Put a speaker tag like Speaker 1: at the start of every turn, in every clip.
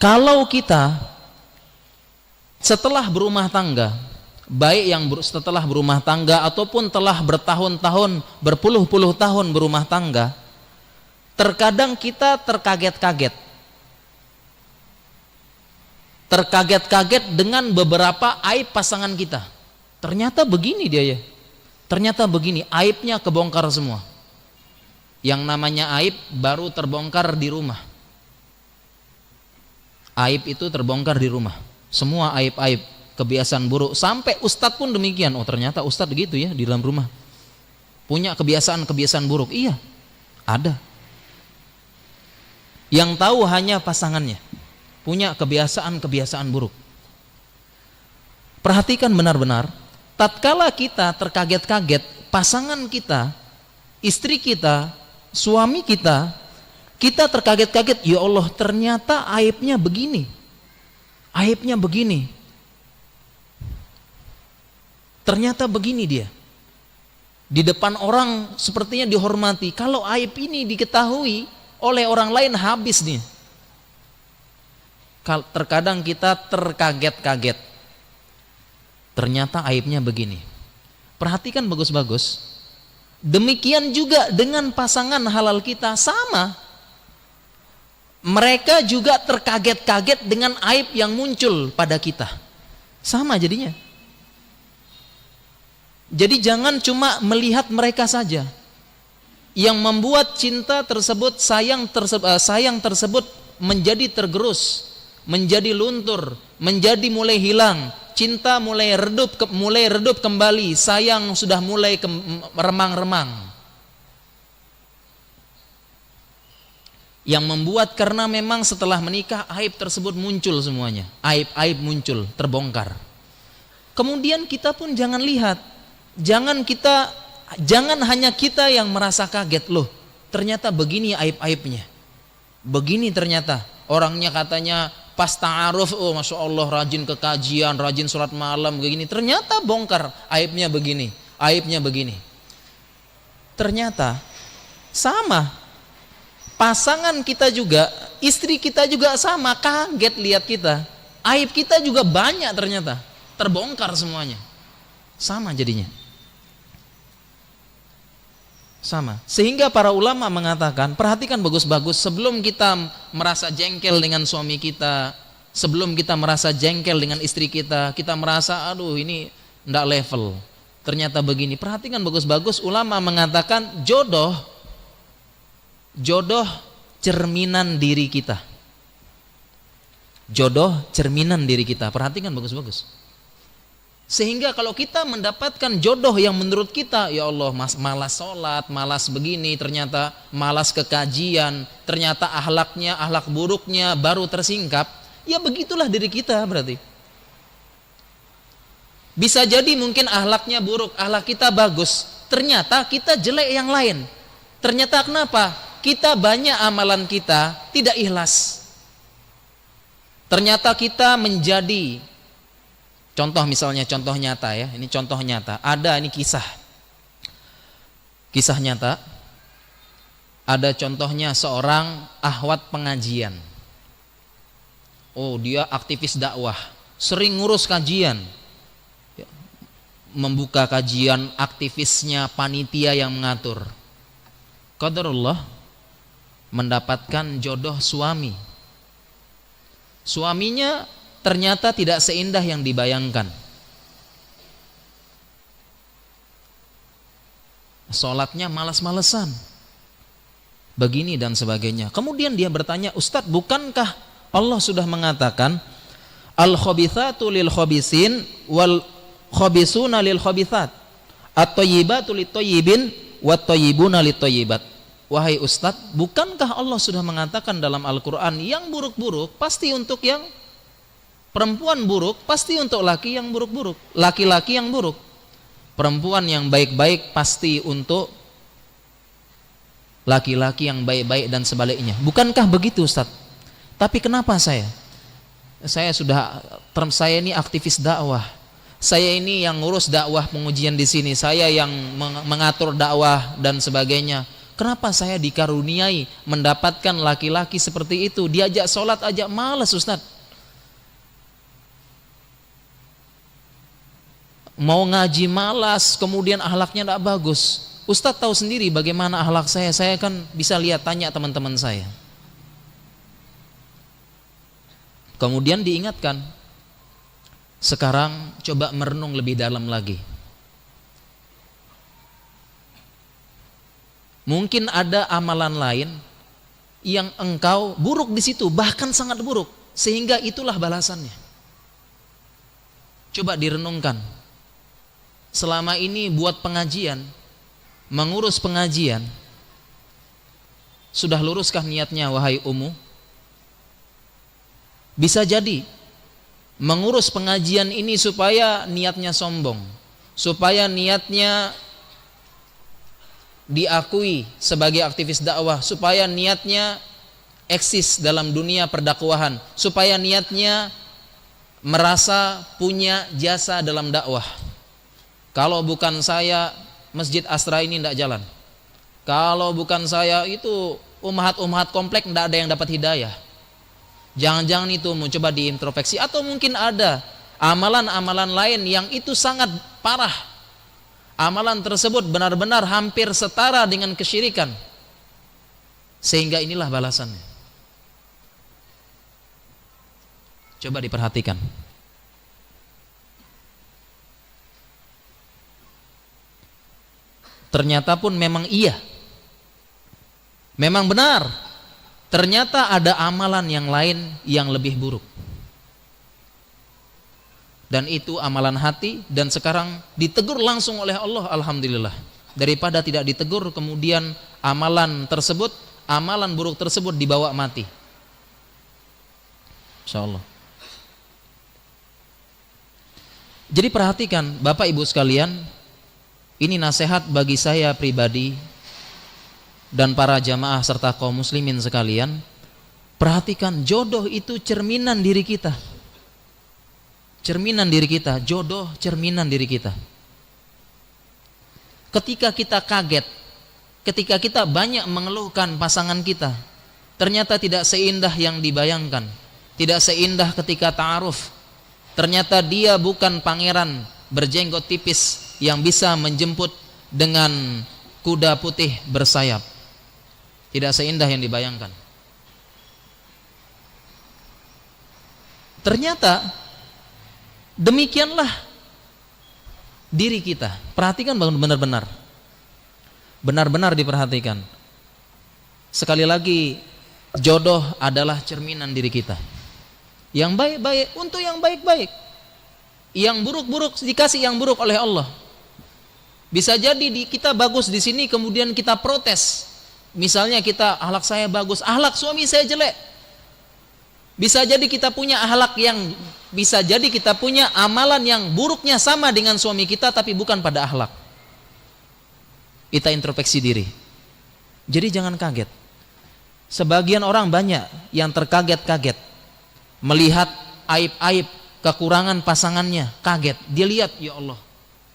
Speaker 1: Kalau kita setelah berumah tangga, baik yang setelah berumah tangga ataupun telah bertahun-tahun, berpuluh-puluh tahun berumah tangga, terkadang kita terkaget-kaget dengan beberapa aib pasangan kita. Ternyata begini dia ya, ternyata begini, aibnya kebongkar semua. Yang namanya aib baru terbongkar di rumah. Aib itu terbongkar di rumah. Semua aib-aib, kebiasaan buruk, sampai ustadz pun demikian. Oh ternyata ustadz gitu ya di dalam rumah, punya kebiasaan-kebiasaan buruk. Iya, ada. Yang tahu hanya pasangannya, punya kebiasaan-kebiasaan buruk. Perhatikan benar-benar, tatkala kita terkaget-kaget, pasangan kita, istri kita, suami kita terkaget-kaget, ya Allah ternyata aibnya begini, aibnya begini, ternyata begini dia. Di depan orang sepertinya dihormati, kalau aib ini diketahui oleh orang lain habis nih. Terkadang kita terkaget-kaget, ternyata aibnya begini. Perhatikan bagus-bagus. Demikian juga dengan pasangan halal kita, sama. Mereka juga terkaget-kaget dengan aib yang muncul pada kita, sama jadinya. Jadi jangan cuma melihat mereka saja. Yang membuat cinta tersebut, sayang tersebut menjadi tergerus, menjadi luntur, menjadi mulai hilang. Cinta mulai redup kembali, sayang sudah mulai remang-remang. Yang membuat karena memang setelah menikah aib tersebut muncul semuanya, aib-aib muncul, terbongkar. Kemudian kita pun jangan lihat, jangan hanya kita yang merasa kaget, loh ternyata begini aib-aibnya, begini ternyata orangnya katanya pas ta'aruf, oh masya Allah rajin ke kajian, rajin sholat malam begini, ternyata bongkar aibnya begini, aibnya begini. Ternyata sama. Pasangan kita juga, istri kita juga sama, kaget lihat kita. Aib kita juga banyak ternyata, terbongkar semuanya. Sama jadinya. Sama. Sehingga para ulama mengatakan, perhatikan bagus-bagus, sebelum kita merasa jengkel dengan suami kita, sebelum kita merasa jengkel dengan istri kita merasa aduh ini enggak level, ternyata begini. Perhatikan bagus-bagus, ulama mengatakan jodoh cerminan diri kita. Jodoh cerminan diri kita. Perhatikan bagus-bagus. Sehingga kalau kita mendapatkan jodoh yang menurut kita, ya Allah malas sholat, malas begini, ternyata malas ke kajian, ternyata akhlak buruknya baru tersingkap, ya begitulah diri kita berarti. Bisa jadi mungkin akhlaknya buruk, akhlak kita bagus, ternyata kita jelek yang lain. Ternyata kenapa? Kita banyak amalan kita tidak ikhlas. Ternyata kita menjadi, contoh misalnya, contoh nyata ya, ini contoh nyata. Ada ini kisah nyata. Ada contohnya seorang ahwat pengajian. Oh dia aktivis dakwah, sering ngurus kajian, membuka kajian, aktivisnya panitia yang mengatur. Qadarullah mendapatkan jodoh suami. Suaminya ternyata tidak seindah yang dibayangkan. Sholatnya malas-malesan, begini dan sebagainya. Kemudian dia bertanya, Ustadz, bukankah Allah sudah mengatakan al-khabithatu lil khabisin wal khabisuna lil khabithat, at-thayyibatu lit thayyibin wat thayyibuna lit thayyibat. Wahai Ustadz, bukankah Allah sudah mengatakan dalam Al-Quran, yang buruk-buruk pasti untuk yang perempuan buruk, pasti untuk laki yang buruk-buruk, laki-laki yang buruk. Perempuan yang baik-baik pasti untuk laki-laki yang baik-baik dan sebaliknya. Bukankah begitu Ustadz? Tapi kenapa saya ini aktivis dakwah, saya ini yang ngurus dakwah pengujian di sini, saya yang mengatur dakwah dan sebagainya. Kenapa saya dikaruniai mendapatkan laki-laki seperti itu? Diajak sholat aja malas Ustaz. Mau ngaji malas, kemudian akhlaknya tidak bagus. Ustaz tahu sendiri bagaimana akhlak saya kan bisa lihat, tanya teman-teman saya. Kemudian diingatkan, sekarang coba merenung lebih dalam lagi. Mungkin ada amalan lain yang engkau buruk di situ, bahkan sangat buruk, sehingga itulah balasannya. Coba direnungkan. Selama ini buat pengajian, mengurus pengajian, sudah luruskah niatnya wahai Ummu? Bisa jadi mengurus pengajian ini supaya niatnya sombong, supaya niatnya diakui sebagai aktivis dakwah, supaya niatnya eksis dalam dunia perdakwahan, supaya niatnya merasa punya jasa dalam dakwah. Kalau bukan saya, Masjid Asra ini tidak jalan. Kalau bukan saya, itu umat komplek tidak ada yang dapat hidayah. Jangan-jangan itu mencoba diintrospeksi. Atau mungkin ada amalan-amalan lain yang itu sangat parah. Amalan tersebut benar-benar hampir setara dengan kesyirikan, sehingga inilah balasannya. Coba diperhatikan. Ternyata pun memang iya, memang benar, ternyata ada amalan yang lain yang lebih buruk. Dan itu amalan hati, dan sekarang ditegur langsung oleh Allah, alhamdulillah. Daripada tidak ditegur, kemudian amalan tersebut, amalan buruk tersebut dibawa mati. Insyaallah. Jadi perhatikan Bapak Ibu sekalian, ini nasihat bagi saya pribadi dan para jamaah serta kaum muslimin sekalian. Perhatikan, jodoh itu cerminan diri kita. Cerminan diri kita, jodoh cerminan diri kita. Ketika kita kaget, ketika kita banyak mengeluhkan pasangan kita, ternyata tidak seindah yang dibayangkan, tidak seindah ketika ta'aruf. Ternyata dia bukan pangeran berjenggot tipis yang bisa menjemput dengan kuda putih bersayap. Tidak seindah yang dibayangkan. Ternyata demikianlah diri kita. Perhatikan benar-benar, benar-benar diperhatikan. Sekali lagi, jodoh adalah cerminan diri kita. Yang baik-baik untuk yang baik-baik, yang buruk-buruk dikasih yang buruk oleh Allah. Bisa jadi kita bagus di sini, kemudian kita protes. Misalnya kita, akhlak saya bagus, akhlak suami saya jelek. Bisa jadi kita punya akhlak yang, bisa jadi kita punya amalan yang buruknya sama dengan suami kita, tapi bukan pada akhlak. Kita introspeksi diri. Jadi jangan kaget. Sebagian orang banyak yang terkaget-kaget melihat aib-aib, kekurangan pasangannya, kaget. Dia lihat, ya Allah,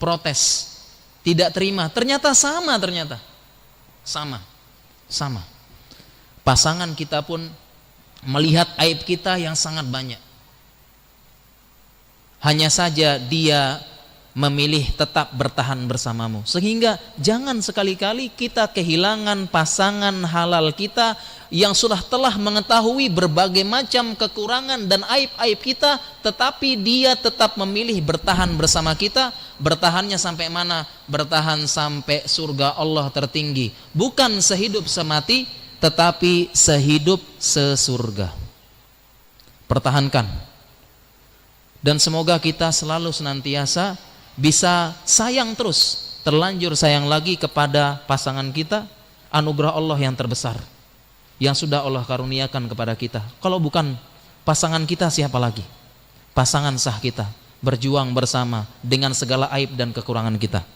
Speaker 1: protes, tidak terima. Ternyata sama, sama. Pasangan kita pun melihat aib kita yang sangat banyak. Hanya saja dia memilih tetap bertahan bersamamu. Sehingga jangan sekali-kali kita kehilangan pasangan halal kita yang sudah telah mengetahui berbagai macam kekurangan dan aib-aib kita, tetapi dia tetap memilih bertahan bersama kita. Bertahannya sampai mana? Bertahan sampai surga Allah tertinggi. Bukan sehidup semati, tetapi sehidup sesurga. Pertahankan. Dan semoga kita selalu senantiasa bisa sayang terus, terlanjur sayang lagi kepada pasangan kita. Anugerah Allah yang terbesar yang sudah Allah karuniakan kepada kita. Kalau bukan pasangan kita, siapa lagi? Pasangan sah kita, berjuang bersama dengan segala aib dan kekurangan kita.